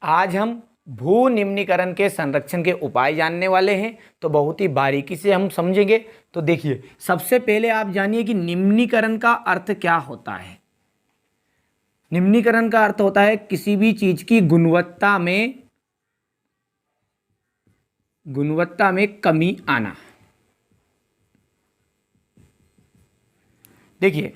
आज हम भू निम्नीकरण के संरक्षण के उपाय जानने वाले हैं, तो बहुत ही बारीकी से हम समझेंगे। तो देखिए, सबसे पहले आप जानिए कि निम्नीकरण का अर्थ क्या होता है। निम्नीकरण का अर्थ होता है किसी भी चीज की गुणवत्ता में कमी आना। देखिए,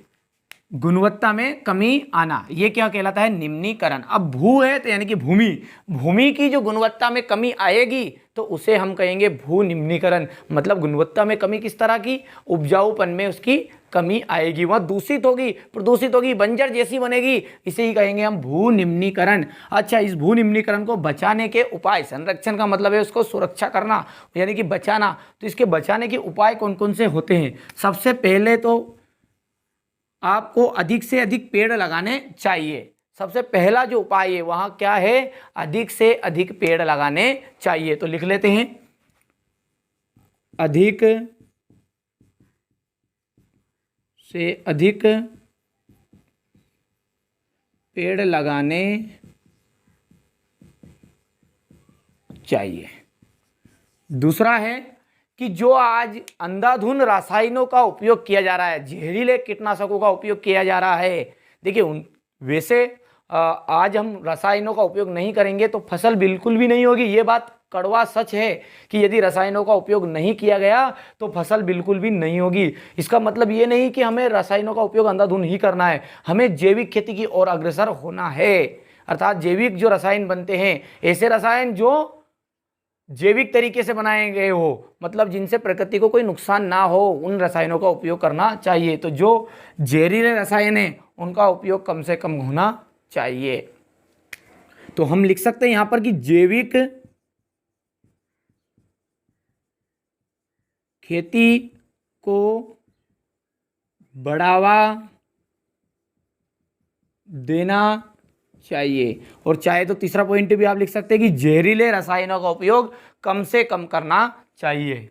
गुणवत्ता में कमी आना, ये क्या कहलाता है? निम्नीकरण। अब भू है तो यानी कि भूमि की जो गुणवत्ता में कमी आएगी तो उसे हम कहेंगे भू निम्नीकरण। मतलब गुणवत्ता में कमी किस तरह की? उपजाऊपन में उसकी कमी आएगी, वह दूषित होगी, प्रदूषित होगी, बंजर जैसी बनेगी, इसे ही कहेंगे हम भू निम्नीकरण। अच्छा, इस भू निम्नीकरण को बचाने के उपाय, संरक्षण का मतलब है उसको सुरक्षा करना यानी कि बचाना। तो इसके बचाने के उपाय कौन कौन से होते हैं? सबसे पहले तो आपको अधिक से अधिक पेड़ लगाने चाहिए। सबसे पहला जो उपाय है वहां क्या है? अधिक से अधिक पेड़ लगाने चाहिए। तो लिख लेते हैं, अधिक से अधिक पेड़ लगाने चाहिए। दूसरा है कि जो आज अंधाधुंध रासायनों का उपयोग किया जा रहा है, जहरीले कीटनाशकों का उपयोग किया जा रहा है। देखिए, वैसे आज हम रसायनों का उपयोग नहीं करेंगे तो फसल बिल्कुल भी नहीं होगी। ये बात कड़वा सच है कि यदि रसायनों का उपयोग नहीं किया गया तो फसल बिल्कुल भी नहीं होगी। इसका मतलब ये नहीं कि हमें रसायनों का उपयोग अंधाधुंध ही करना है, हमें जैविक खेती की ओर अग्रसर होना है। अर्थात जैविक जो रसायन बनते हैं, ऐसे रसायन जो जैविक तरीके से बनाए गए हो, मतलब जिनसे प्रकृति को कोई नुकसान ना हो, उन रसायनों का उपयोग करना चाहिए। तो जो जहरीले रसायन हैं उनका उपयोग कम से कम होना चाहिए। तो हम लिख सकते हैं यहां पर कि जैविक खेती को बढ़ावा देना चाहिए। और चाहे तो तीसरा पॉइंट भी आप लिख सकते हैं कि जहरीले रसायनों का उपयोग कम से कम करना चाहिए।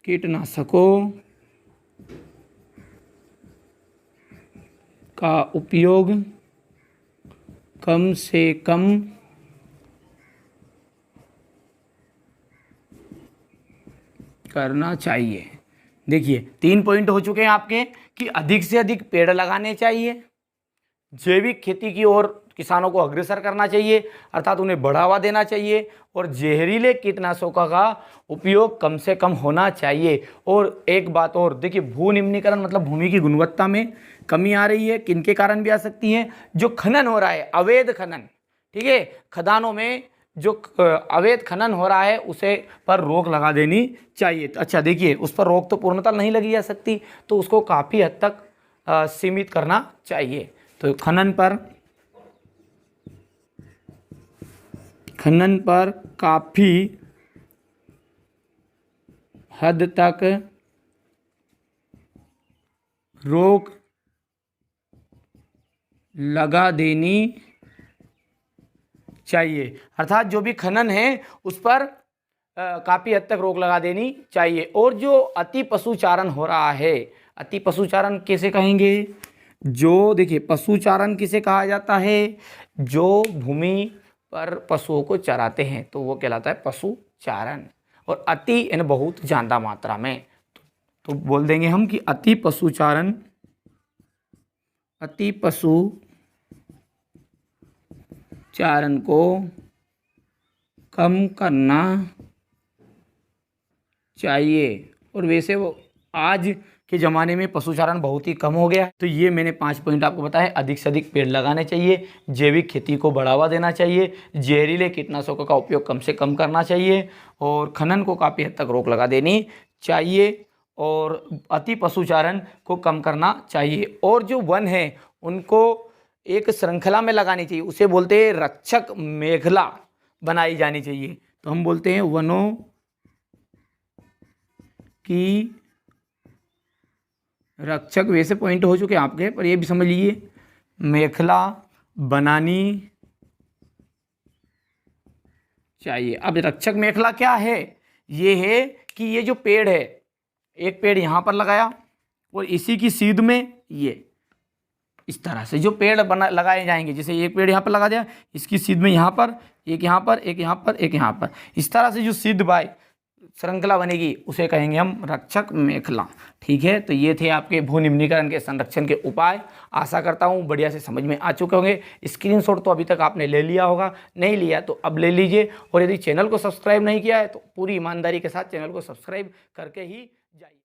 कीटनाशकों का उपयोग कम से कम करना चाहिए। देखिए, 3 पॉइंट हो चुके हैं आपके कि अधिक से अधिक पेड़ लगाने चाहिए, जैविक खेती की ओर किसानों को अग्रसर करना चाहिए अर्थात उन्हें बढ़ावा देना चाहिए, और जहरीले कीटनाशकों का उपयोग कम से कम होना चाहिए। और एक बात और, देखिए, भू निम्नीकरण मतलब भूमि की गुणवत्ता में कमी आ रही है, किनके कारण भी आ सकती है? जो खनन हो रहा है, अवैध खनन, ठीक है, खदानों में जो अवैध खनन हो रहा है उसे पर रोक लगा देनी चाहिए। अच्छा, देखिए, उस पर रोक तो पूर्णतः नहीं लगी जा सकती, तो उसको काफ़ी हद तक सीमित करना चाहिए। तो खनन पर काफ़ी हद तक रोक लगा देनी चाहिए। अर्थात जो भी खनन है उस पर काफ़ी हद तक रोक लगा देनी चाहिए। और जो अति पशुचारण हो रहा है, अति पशुचारण कैसे कहेंगे? जो, देखिए, पशुचारण किसे कहा जाता है? जो भूमि पर पशुओं को चराते हैं तो वो कहलाता है पशुचारण। और अति यानी बहुत ज़्यादा मात्रा में, तो बोल देंगे हम कि अति पशुचारण को कम करना चाहिए। और वैसे वो आज के ज़माने में पशुचारण बहुत ही कम हो गया है। तो ये मैंने 5 पॉइंट आपको बताए। अधिक से अधिक पेड़ लगाने चाहिए, जैविक खेती को बढ़ावा देना चाहिए, जहरीले कीटनाशकों का उपयोग कम से कम करना चाहिए, और खनन को काफ़ी हद तक रोक लगा देनी चाहिए, और अति पशुचारण को कम करना चाहिए। और जो वन है उनको एक श्रृंखला में लगानी चाहिए, उसे बोलते हैं रक्षक मेखला बनाई जानी चाहिए। तो हम बोलते हैं वनों की रक्षक, वैसे पॉइंट हो चुके हैं आपके, पर ये भी समझ लीजिए मेखला बनानी चाहिए। अब रक्षक मेखला क्या है? ये है कि ये जो पेड़ है, एक पेड़ यहाँ पर लगाया, और इसी की सीध में ये इस तरह से जो पेड़ बना लगाए जाएंगे, जैसे एक पेड़ यहाँ पर लगा दिया, इसकी सीध में यहाँ पर एक, यहाँ पर एक, यहाँ पर एक, यहाँ पर, इस तरह से जो सीध बाय श्रृंखला बनेगी उसे कहेंगे हम रक्षक मेखला। ठीक है, तो ये थे आपके भू निम्नीकरण के संरक्षण के उपाय। आशा करता हूँ बढ़िया से समझ में आ चुके होंगे। स्क्रीनशॉट तो अभी तक आपने ले लिया होगा, नहीं लिया तो अब ले लीजिए। और यदि चैनल को सब्सक्राइब नहीं किया है तो पूरी ईमानदारी के साथ चैनल को सब्सक्राइब करके ही जाइए।